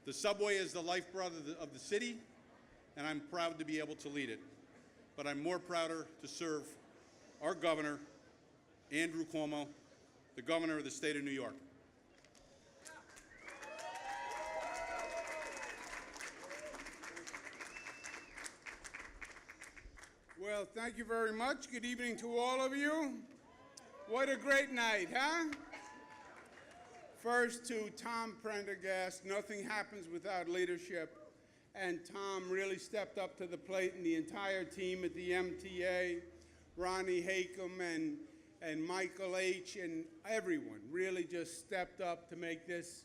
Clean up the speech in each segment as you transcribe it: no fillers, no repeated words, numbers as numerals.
The subway is the lifeblood of the city, and I'm proud to be able to lead it. But I'm more prouder to serve our governor, Andrew Cuomo, the governor of the state of New York. Well, thank you very much. Good evening to all of you. What a great night, huh? First to Tom Prendergast, nothing happens without leadership. And Tom really stepped up to the plate, and the entire team at the MTA, Ronnie Hakem and Michael H. and everyone really just stepped up to make this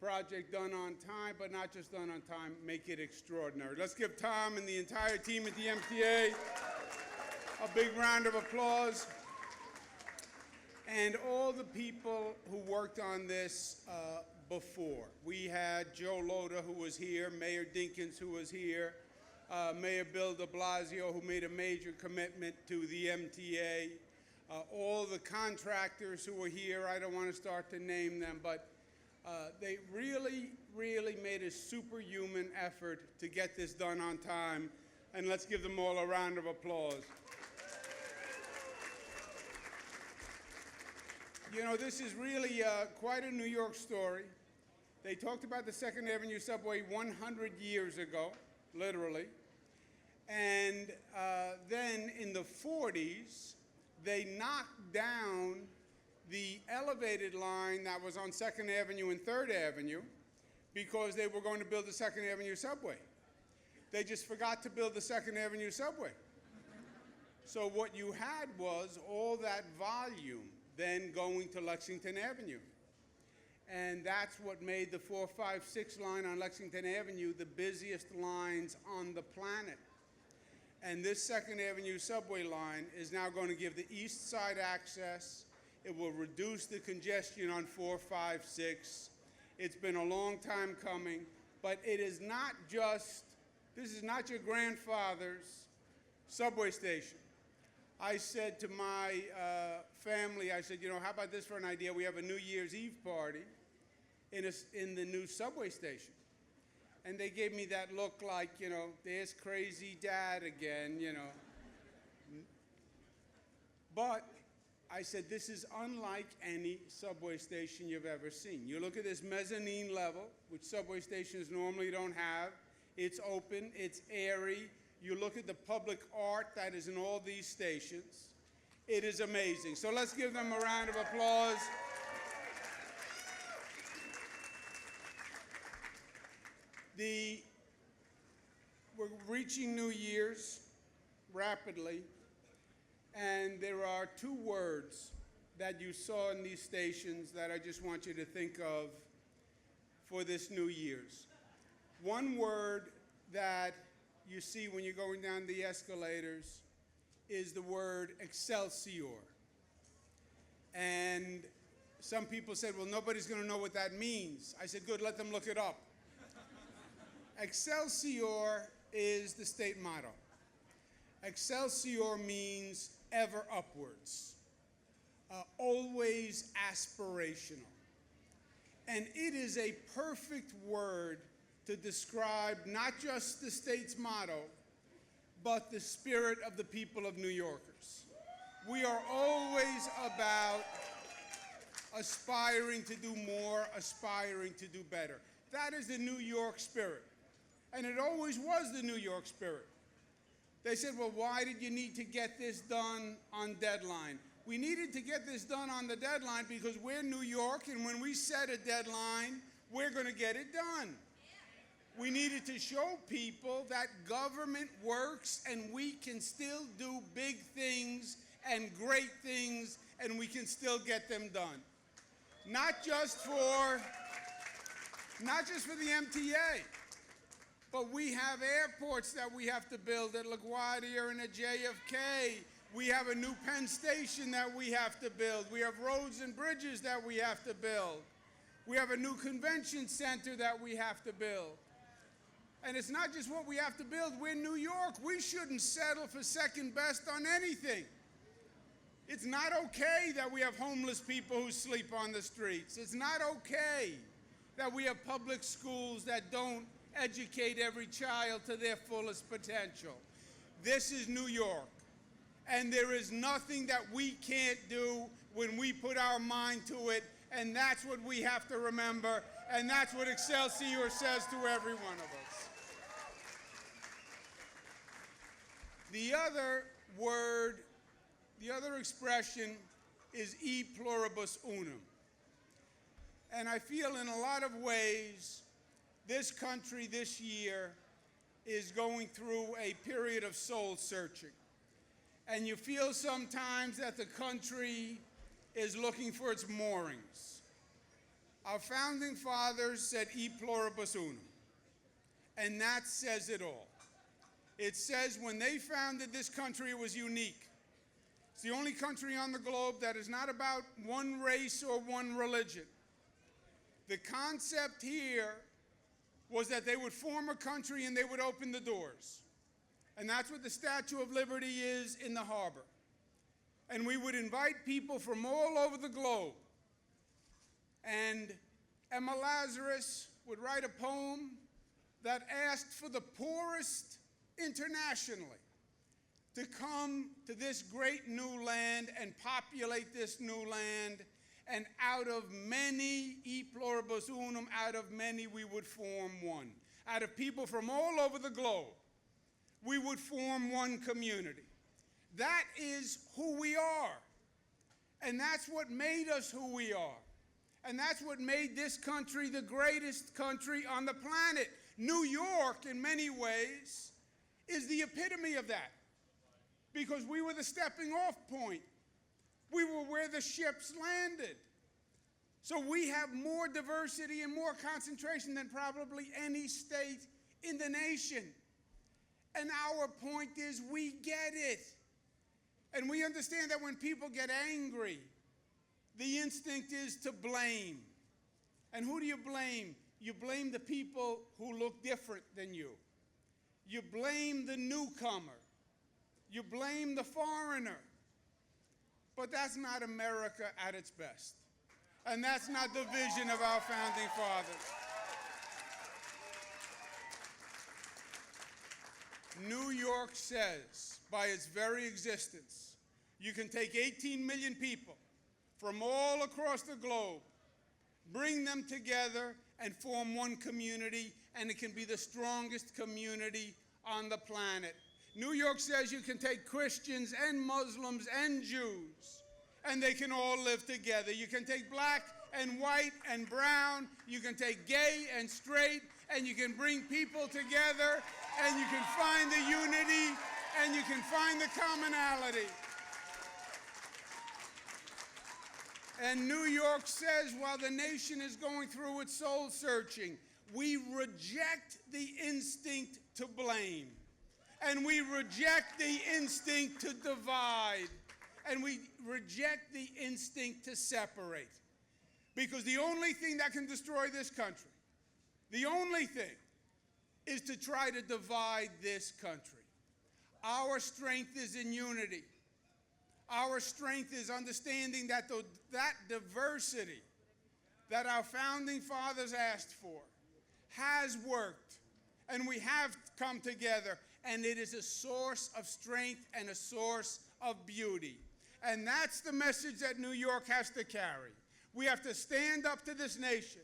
project done on time, but not just done on time, make it extraordinary. Let's give Tom and the entire team at the MTA a big round of applause. And all the people who worked on this before. We had Joe Loda, who was here, Mayor Dinkins, who was here, Mayor Bill de Blasio, who made a major commitment to the MTA, all the contractors who were here. I don't want to start to name them, but they really, really made a superhuman effort to get this done on time. And let's give them all a round of applause. You know, this is really quite a New York story. They talked about the Second Avenue subway 100 years ago, literally. And then in the 40s, they knocked down the elevated line that was on 2nd Avenue and 3rd Avenue because they were going to build the 2nd Avenue subway. They just forgot to build the 2nd Avenue subway. So what you had was all that volume then going to Lexington Avenue. And that's what made the 456 line on Lexington Avenue the busiest lines on the planet. And this 2nd Avenue subway line is now going to give the east side access. It will reduce the congestion on 456. It's been a long time coming, but it is not just, this is not your grandfather's subway station. I said to my family, I said, you know, how about this for an idea? We have a New Year's Eve party in the new subway station. And they gave me that look like, you know, there's crazy dad again, you know. But I said, this is unlike any subway station you've ever seen. You look at this mezzanine level, which subway stations normally don't have. It's open, it's airy. You look at the public art that is in all these stations. It is amazing. So let's give them a round of applause. We're reaching New Year's rapidly, and there are two words that you saw in these stations that I just want you to think of for this New Year's. One word that you see when you're going down the escalators is the word Excelsior. And some people said, well, nobody's going to know what that means. I said, good, let them look it up. Excelsior is the state motto. Excelsior means ever upwards, always aspirational. And it is a perfect word to describe not just the state's motto, but the spirit of the people of New Yorkers. We are always about aspiring to do more, aspiring to do better. That is the New York spirit. And it always was the New York spirit. They said, well, why did you need to get this done on deadline? We needed to get this done on the deadline because we're New York, and when we set a deadline, we're going to get it done. We needed to show people that government works and we can still do big things and great things and we can still get them done. Not just for the MTA, but we have airports that we have to build at LaGuardia and at JFK. We have a new Penn Station that we have to build. We have roads and bridges that we have to build. We have a new convention center that we have to build. And it's not just what we have to build. We're New York. We shouldn't settle for second best on anything. It's not okay that we have homeless people who sleep on the streets. It's not okay. that we have public schools that don't educate every child to their fullest potential. This is New York, and there is nothing that we can't do when we put our mind to it, and that's what we have to remember, and that's what Excelsior says to every one of us. The other word, the other expression is e pluribus unum. And I feel in a lot of ways, this country this year is going through a period of soul searching. And you feel sometimes that the country is looking for its moorings. Our founding fathers said e pluribus unum, and that says it all. It says when they founded this country, it was unique. It's the only country on the globe that is not about one race or one religion. The concept here was that they would form a country and they would open the doors. And that's what the Statue of Liberty is in the harbor. And we would invite people from all over the globe. And Emma Lazarus would write a poem that asked for the poorest internationally to come to this great new land and populate this new land. And out of many, e pluribus unum, out of many we would form one. Out of people from all over the globe, we would form one community. That is who we are. And that's what made us who we are. And that's what made this country the greatest country on the planet. New York, in many ways, is the epitome of that. Because we were the stepping off point. We were where the ships landed. So we have more diversity and more concentration than probably any state in the nation. And our point is we get it. And we understand that when people get angry, the instinct is to blame. And who do you blame? You blame the people who look different than you. You blame the newcomer. You blame the foreigner. But that's not America at its best. And that's not the vision of our founding fathers. New York says, by its very existence, you can take 18 million people from all across the globe, bring them together, and form one community, and it can be the strongest community on the planet. New York says you can take Christians and Muslims and Jews, and they can all live together. You can take black and white and brown, you can take gay and straight, and you can bring people together, and you can find the unity, and you can find the commonality. And New York says, while the nation is going through its soul searching, we reject the instinct to blame. And we reject the instinct to divide. And we reject the instinct to separate. Because the only thing that can destroy this country, the only thing, is to try to divide this country. Our strength is in unity. Our strength is understanding that that diversity that our founding fathers asked for has worked. And we have come together. And it is a source of strength and a source of beauty. And that's the message that New York has to carry. We have to stand up to this nation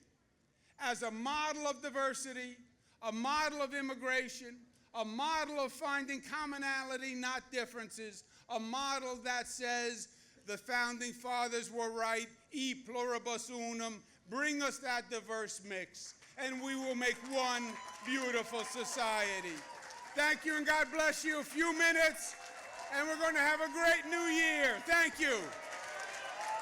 as a model of diversity, a model of immigration, a model of finding commonality, not differences, a model that says the founding fathers were right, e pluribus unum, bring us that diverse mix, and we will make one beautiful society. Thank you, and God bless you. A few minutes, and we're going to have a great new year. Thank you.